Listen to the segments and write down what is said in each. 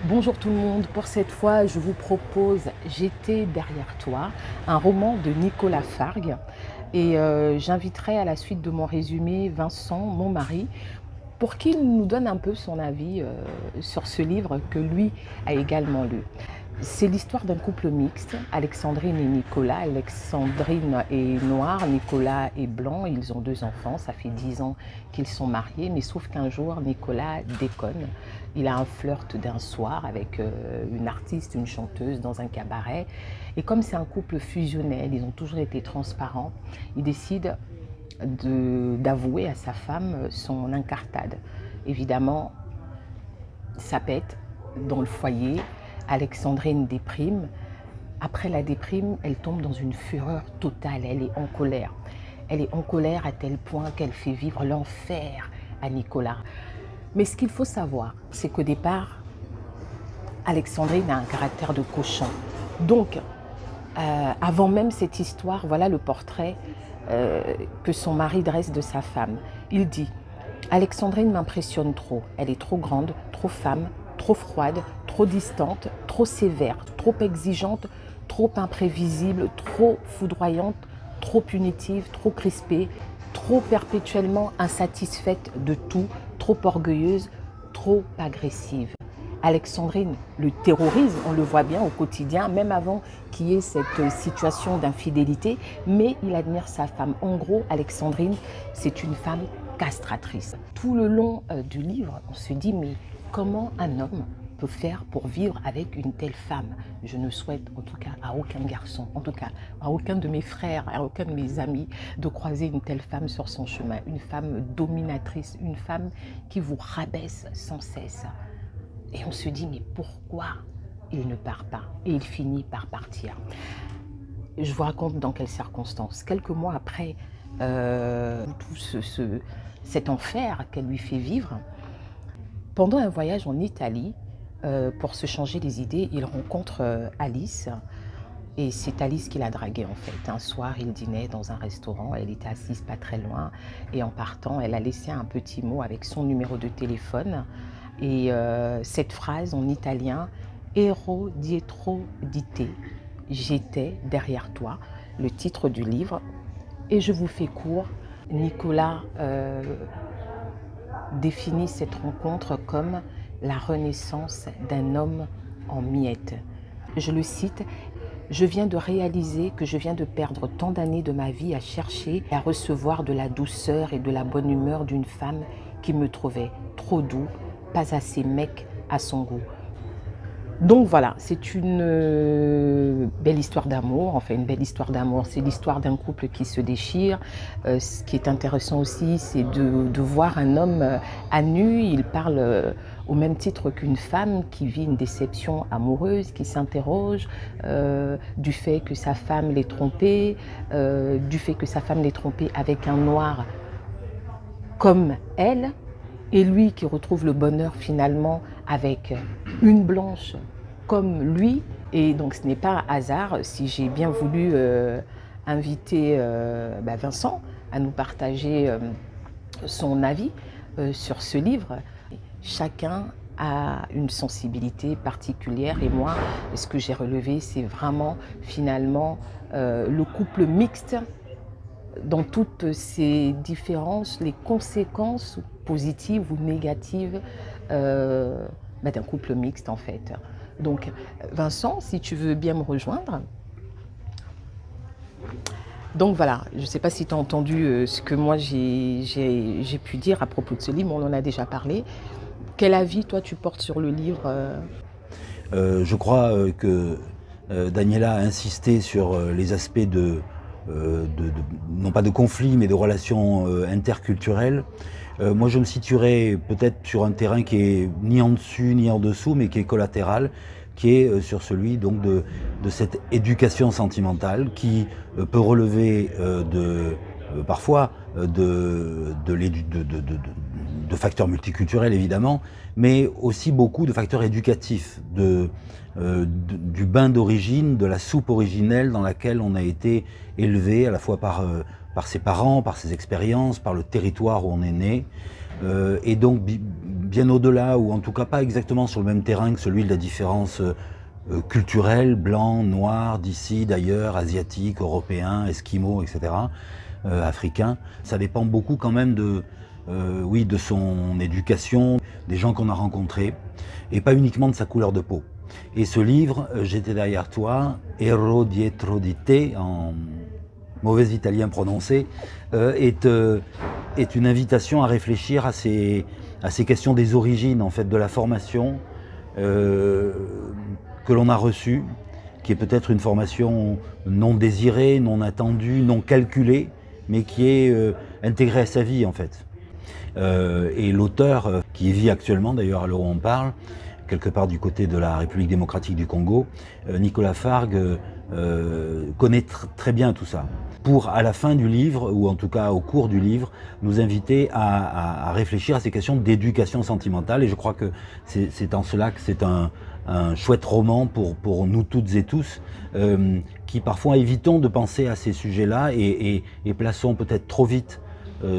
Bonjour tout le monde, pour cette fois je vous propose J'étais derrière toi, un roman de Nicolas Fargue et j'inviterai à la suite de mon résumé Vincent, mon mari, pour qu'il nous donne un peu son avis sur ce livre que lui a également lu. C'est l'histoire d'un couple mixte, Alexandrine et Nicolas. Alexandrine est noire, Nicolas est blanc. Ils ont 2 enfants, ça fait 10 ans qu'ils sont mariés. Mais sauf qu'un jour, Nicolas déconne. Il a un flirt d'un soir avec une artiste, une chanteuse dans un cabaret. Et comme c'est un couple fusionnel, ils ont toujours été transparents, il décide d'avouer à sa femme son incartade. Évidemment, ça pète dans le foyer. Alexandrine déprime. Après la déprime, elle tombe dans une fureur totale. Elle est en colère. Elle est en colère à tel point qu'elle fait vivre l'enfer à Nicolas. Mais ce qu'il faut savoir, c'est qu'au départ, Alexandrine a un caractère de cochon. Donc, avant même cette histoire, voilà le portrait que son mari dresse de sa femme. Il dit « Alexandrine m'impressionne trop. Elle est trop grande, trop femme, trop froide, trop distante, trop sévère, trop exigeante, trop imprévisible, trop foudroyante, trop punitive, trop crispée, trop perpétuellement insatisfaite de tout, trop orgueilleuse, trop agressive. » Alexandrine le terrorise, on le voit bien au quotidien, même avant qu'il y ait cette situation d'infidélité, mais il admire sa femme. En gros, Alexandrine, c'est une femme castratrice. Tout le long du livre, on se dit, mais comment un homme peut faire pour vivre avec une telle femme? Je ne souhaite en tout cas à aucun garçon, en tout cas à aucun de mes frères, à aucun de mes amis de croiser une telle femme sur son chemin. Une femme dominatrice, une femme qui vous rabaisse sans cesse. Et on se dit, mais pourquoi il ne part pas? Et il finit par partir. Je vous raconte dans quelles circonstances. Quelques mois après cet enfer qu'elle lui fait vivre, pendant un voyage en Italie, pour se changer les idées, il rencontre Alice. Et c'est Alice qui l'a dragué en fait. Un soir, il dînait dans un restaurant, elle était assise pas très loin. Et en partant, elle a laissé un petit mot avec son numéro de téléphone. Et cette phrase en italien, Ero dietro di te, j'étais derrière toi, le titre du livre. Et je vous fais court, Nicolas définit cette rencontre comme la renaissance d'un homme en miettes. Je le cite, « Je viens de réaliser que je viens de perdre tant d'années de ma vie à chercher et à recevoir de la douceur et de la bonne humeur d'une femme qui me trouvait trop doux, pas assez mec à son goût. » Donc voilà, c'est une belle histoire d'amour, enfin une belle histoire d'amour, c'est l'histoire d'un couple qui se déchire. Ce qui est intéressant aussi, c'est de voir un homme à nu, il parle au même titre qu'une femme qui vit une déception amoureuse, qui s'interroge du fait que sa femme l'ait trompé, avec un noir comme elle, et lui qui retrouve le bonheur finalement avec une blanche comme lui. Et donc ce n'est pas un hasard si j'ai bien voulu inviter Vincent à nous partager son avis sur ce livre. Chacun a une sensibilité particulière et moi, ce que j'ai relevé, c'est vraiment finalement le couple mixte dans toutes ces différences, les conséquences positives ou négatives d'un couple mixte en fait. Donc Vincent, si tu veux bien me rejoindre. Donc voilà, je ne sais pas si tu as entendu ce que moi j'ai pu dire à propos de ce livre, on en a déjà parlé. Quel avis toi tu portes sur le livre Je crois que Daniela a insisté sur les aspects non pas de conflit, mais de relations interculturelles. Moi, je me situerais peut-être sur un terrain qui est ni en dessus ni en dessous, mais qui est collatéral, qui est sur celui donc de cette éducation sentimentale qui peut relever parfois de facteurs multiculturels évidemment, mais aussi beaucoup de facteurs éducatifs, du bain d'origine, de la soupe originelle dans laquelle on a été élevé à la fois par ses parents, par ses expériences, par le territoire où on est né. Et donc bien au-delà, ou en tout cas pas exactement sur le même terrain que celui de la différence culturelle, blanc, noir, d'ici, d'ailleurs, asiatique, européen, esquimau, etc., africain. Ça dépend beaucoup quand même de son éducation, des gens qu'on a rencontrés, et pas uniquement de sa couleur de peau. Et ce livre, J'étais derrière toi, Ero dietro di te, en mauvais italien prononcé, est une invitation à réfléchir à ces questions des origines, en fait, de la formation que l'on a reçue, qui est peut-être une formation non désirée, non attendue, non calculée, mais qui est intégrée à sa vie, en fait. Et l'auteur, qui vit actuellement, d'ailleurs à l'heure où on parle, quelque part du côté de la République démocratique du Congo, Nicolas Fargue connaît très bien tout ça. Pour, à la fin du livre, ou en tout cas au cours du livre, nous inviter à réfléchir à ces questions d'éducation sentimentale. Et je crois que c'est en cela que c'est un chouette roman pour nous toutes et tous, qui parfois évitons de penser à ces sujets-là et plaçons peut-être trop vite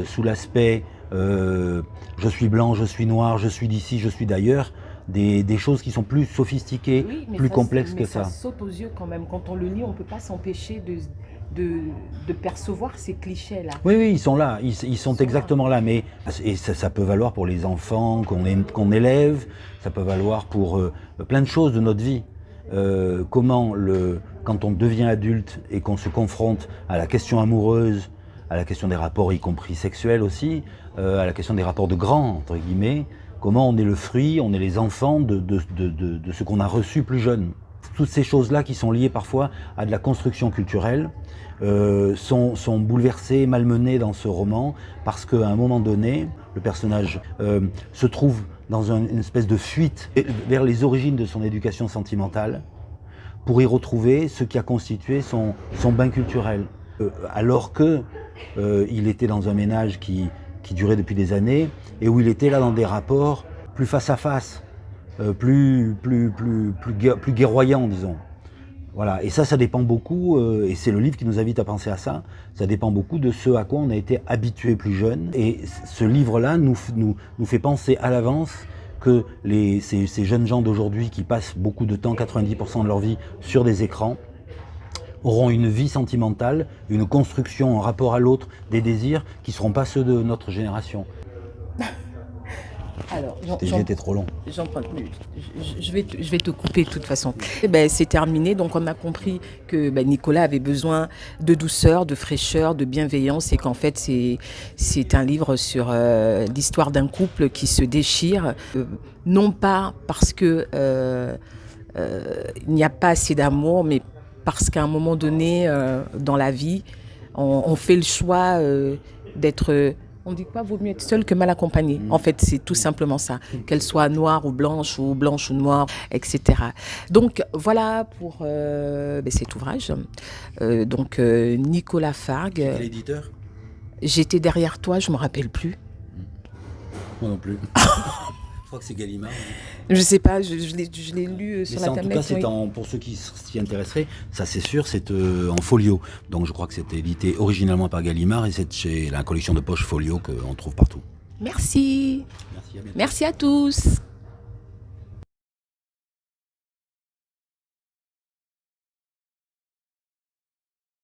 sous l'aspect je suis blanc, je suis noir, je suis d'ici, je suis d'ailleurs, des choses qui sont plus sophistiquées, Oui, plus complexes que ça. Ça saute aux yeux quand même. Quand on le lit, on ne peut pas s'empêcher de percevoir ces clichés-là. Oui, ils sont là, ils sont exactement là. Mais, et ça peut valoir pour les enfants qu'on élève, ça peut valoir pour plein de choses de notre vie. Quand on devient adulte et qu'on se confronte à la question amoureuse, à la question des rapports, y compris sexuels aussi, à la question des rapports de grands, entre guillemets, comment on est le fruit, on est les enfants de ce qu'on a reçu plus jeune. Toutes ces choses-là qui sont liées parfois à de la construction culturelle sont bouleversées, malmenées dans ce roman, parce qu'à un moment donné, le personnage se trouve dans une espèce de fuite vers les origines de son éducation sentimentale, pour y retrouver ce qui a constitué son bain culturel. Alors que il était dans un ménage qui durait depuis des années, et où il était là dans des rapports plus face à face, plus guerroyants, disons. Voilà. Et ça dépend beaucoup, et c'est le livre qui nous invite à penser à ça, ça dépend beaucoup de ce à quoi on a été habitué plus jeune. Et ce livre-là nous fait penser à l'avance que ces jeunes gens d'aujourd'hui qui passent beaucoup de temps, 90% de leur vie, sur des écrans, auront une vie sentimentale, une construction en rapport à l'autre, des désirs qui ne seront pas ceux de notre génération. Alors, j'étais trop long. Je vais te couper de toute façon. C'est terminé, donc on a compris que Nicolas avait besoin de douceur, de fraîcheur, de bienveillance, et qu'en fait c'est un livre sur l'histoire d'un couple qui se déchire, non pas parce que il n'y a pas assez d'amour, mais parce qu'à un moment donné, dans la vie, on fait le choix d'être... On dit quoi, vaut mieux être seul que mal accompagné. En fait, c'est tout simplement ça. Qu'elle soit noire ou blanche ou noire, etc. Donc, voilà pour cet ouvrage. Nicolas Fargue. C'était l'éditeur ? J'étais derrière toi, je ne me rappelle plus. Moi non plus. Je crois que c'est Gallimard. Je sais pas, je l'ai lu sur la tablette. En tout cas, pour ceux qui s'y intéresseraient, ça c'est sûr, c'est en folio. Donc je crois que c'était édité originalement par Gallimard, et c'est chez la collection de poches folio qu'on trouve partout. Merci. Merci, à bientôt. Merci à tous.